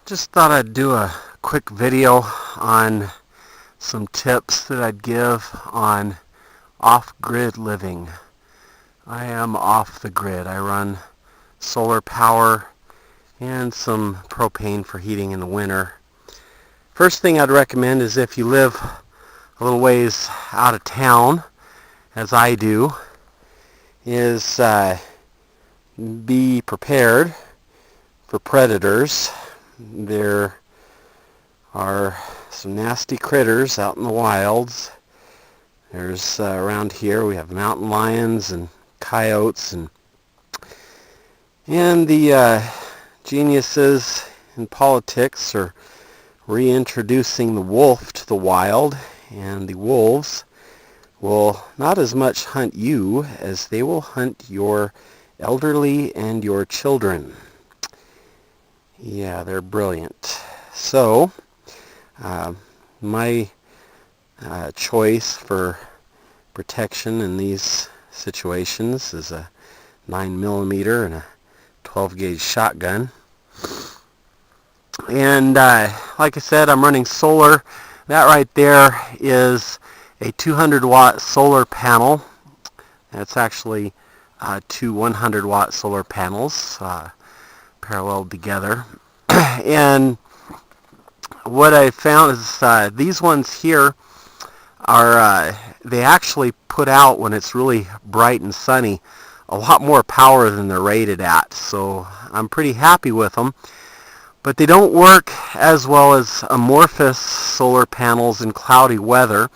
Just thought I'd do a quick video on some tips that I'd give on off-grid living. I am off the grid. I run solar power and some propane for heating in the winter. First thing I'd recommend is if you live a little ways out of town, as I do, is be prepared for predators. There are some nasty critters out in the wilds. There's around here we have mountain lions and coyotes and the geniuses in politics are reintroducing the wolf to the wild, and the wolves will not as much hunt you as they will hunt your elderly and your children. Yeah, they're brilliant. So, my choice for protection in these situations is a 9mm and a 12-gauge shotgun. And like I said, I'm running solar. That right there is a 200-watt solar panel. That's actually two 100-watt solar panels paralleled together. And what I found is these ones here are they actually put out, when it's really bright and sunny, a lot more power than they're rated at. So I'm pretty happy with them. But they don't work as well as amorphous solar panels in cloudy weather.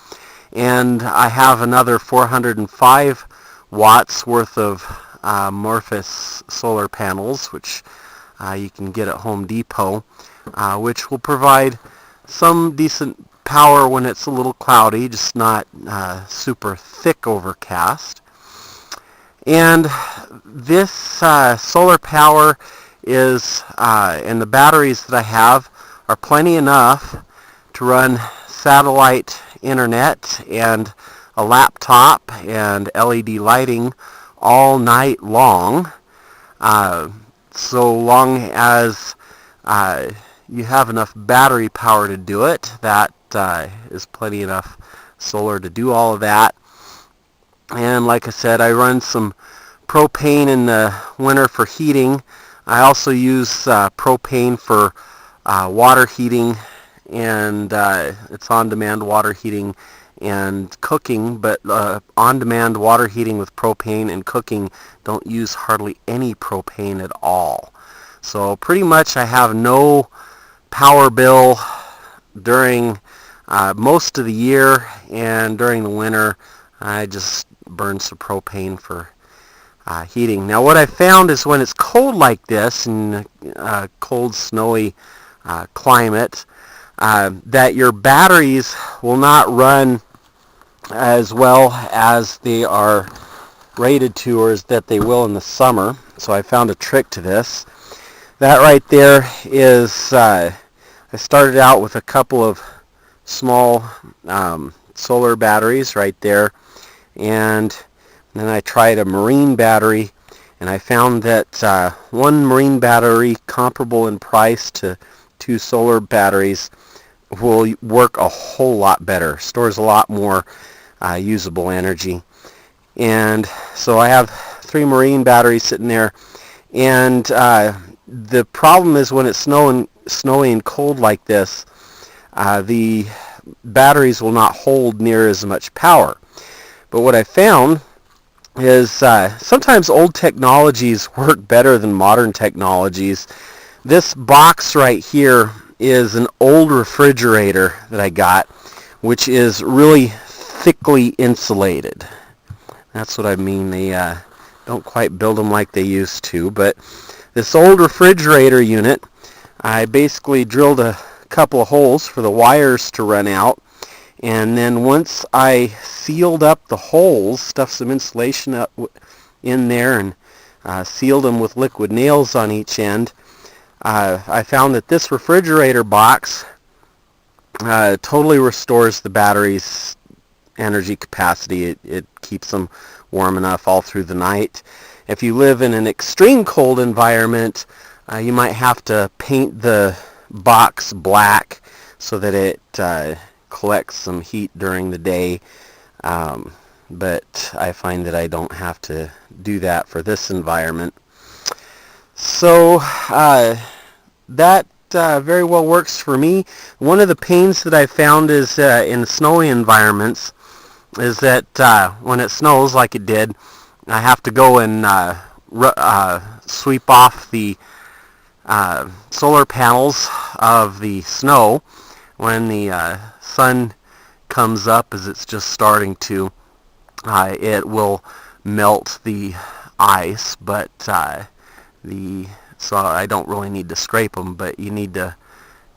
And I have another 405 watts worth of amorphous solar panels, which you can get at Home Depot, which will provide some decent power when it's a little cloudy, just not super thick overcast. And this solar power is, and the batteries that I have are plenty enough to run satellite internet and a laptop and LED lighting all night long. So long as you have enough battery power to do it, that is plenty enough solar to do all of that. And like I said, I run some propane in the winter for heating. I also use propane for water heating, and it's on-demand water heating and cooking, but on-demand water heating with propane and cooking don't use hardly any propane at all. So pretty much I have no power bill during most of the year, and during the winter I just burn some propane for heating. Now what I found is when it's cold like this, in a cold, snowy climate, that your batteries will not run as well as they are rated to, or as that they will in the summer. So I found a trick to this. That right there is, I started out with a couple of small solar batteries right there, and then I tried a marine battery, and I found that one marine battery comparable in price to two solar batteries will work a whole lot better, stores a lot more usable energy. And so I have 3 marine batteries sitting there, and the problem is when it's snowy and cold like this, the batteries will not hold near as much power. But what I found is sometimes old technologies work better than modern technologies. This box right here is an old refrigerator that I got, which is really thickly insulated. That's what I mean. They don't quite build them like they used to. But this old refrigerator unit, I basically drilled a couple of holes for the wires to run out. And then once I sealed up the holes, stuffed some insulation up in there, and sealed them with liquid nails on each end, I found that this refrigerator box totally restores the battery's energy capacity. It keeps them warm enough all through the night. If you live in an extreme cold environment, you might have to paint the box black so that it collects some heat during the day. But I find that I don't have to do that for this environment. So that very well works for me. One of the pains that I found is in snowy environments is that when it snows like it did, I have to go and sweep off the solar panels of the snow when the sun comes up, as it's just starting to. It will melt the ice, but so I don't really need to scrape them, but you need to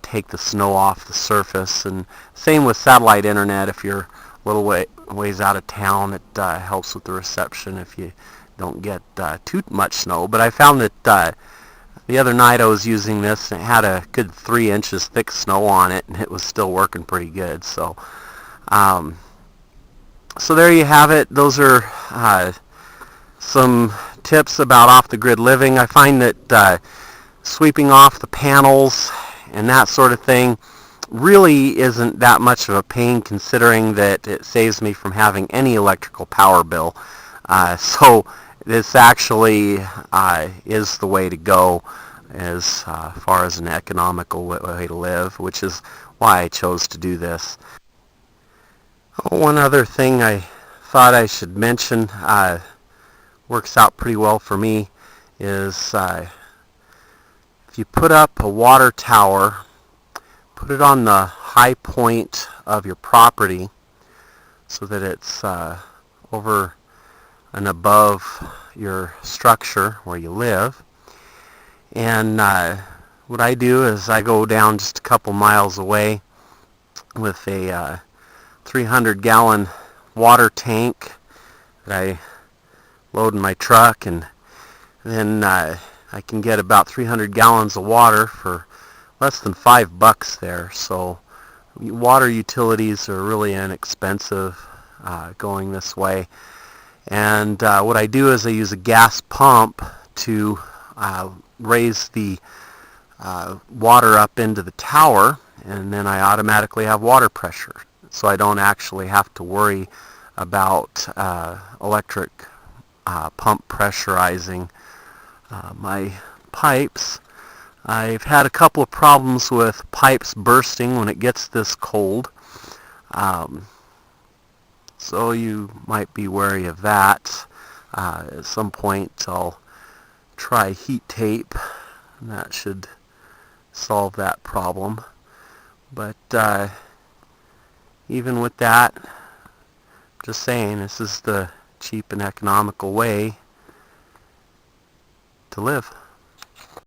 take the snow off the surface. And same with satellite internet. If you're a little ways out of town, it helps with the reception if you don't get too much snow. But I found that the other night I was using this and it had a good 3 inches thick snow on it, and it was still working pretty good. So so there you have it. Those are some tips about off-the-grid living. I find that sweeping off the panels and that sort of thing really isn't that much of a pain, considering that it saves me from having any electrical power bill. So this actually is the way to go as far as an economical way to live, which is why I chose to do this. One other thing I thought I should mention, works out pretty well for me, is if you put up a water tower, put it on the high point of your property so that it's over and above your structure where you live. And what I do is I go down just a couple miles away with a 300-gallon water tank that I load in my truck, and then I can get about 300 gallons of water for less than $5 there. So water utilities are really inexpensive going this way. And what I do is I use a gas pump to raise the water up into the tower, and then I automatically have water pressure. So I don't actually have to worry about electric pump pressurizing my pipes. I've had a couple of problems with pipes bursting when it gets this cold. So you might be wary of that. At some point I'll try heat tape, and that should solve that problem. But even with that, just saying, this is the cheap and economical way to live.